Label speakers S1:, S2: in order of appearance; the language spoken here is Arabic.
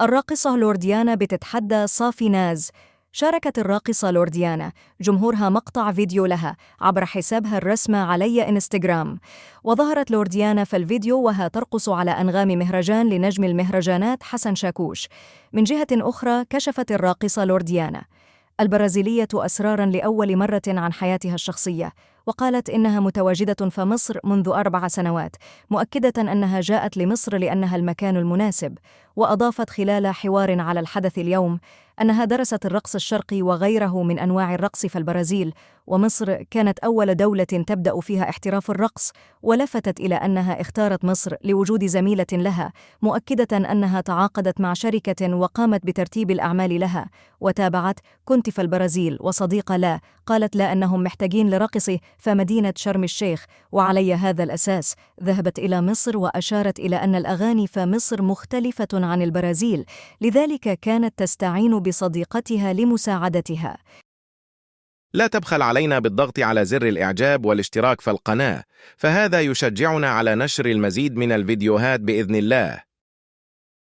S1: الراقصة لورديانا بتتحدى صافي ناز. شاركت الراقصة لورديانا جمهورها مقطع فيديو لها عبر حسابها الرسمي على إنستغرام. وظهرت لورديانا في الفيديو وها ترقص على أنغام مهرجان لنجم المهرجانات حسن شاكوش. من جهة أخرى كشفت الراقصة لورديانا البرازيلية أسراراً لأول مرة عن حياتها الشخصية، وقالت إنها متواجدة في مصر منذ 4 سنوات، مؤكدة أنها جاءت لمصر لأنها المكان المناسب. وأضافت خلال حوار على الحدث اليوم أنها درست الرقص الشرقي وغيره من أنواع الرقص في البرازيل، ومصر كانت أول دولة تبدأ فيها احتراف الرقص، ولفتت إلى أنها اختارت مصر لوجود زميلة لها، مؤكدة أنها تعاقدت مع شركة وقامت بترتيب الأعمال لها. وتابعت: كنت في البرازيل وصديقة لا قالت لا أنهم محتاجين لرقصي فمدينة شرم الشيخ، وعلي هذا الأساس ذهبت إلى مصر. وأشارت إلى أن الأغاني في مصر مختلفة عن البرازيل، لذلك كانت تستعين بصديقتها لمساعدتها.
S2: لا تبخل علينا بالضغط على زر الإعجاب والاشتراك في القناة، فهذا يشجعنا على نشر المزيد من الفيديوهات بإذن الله.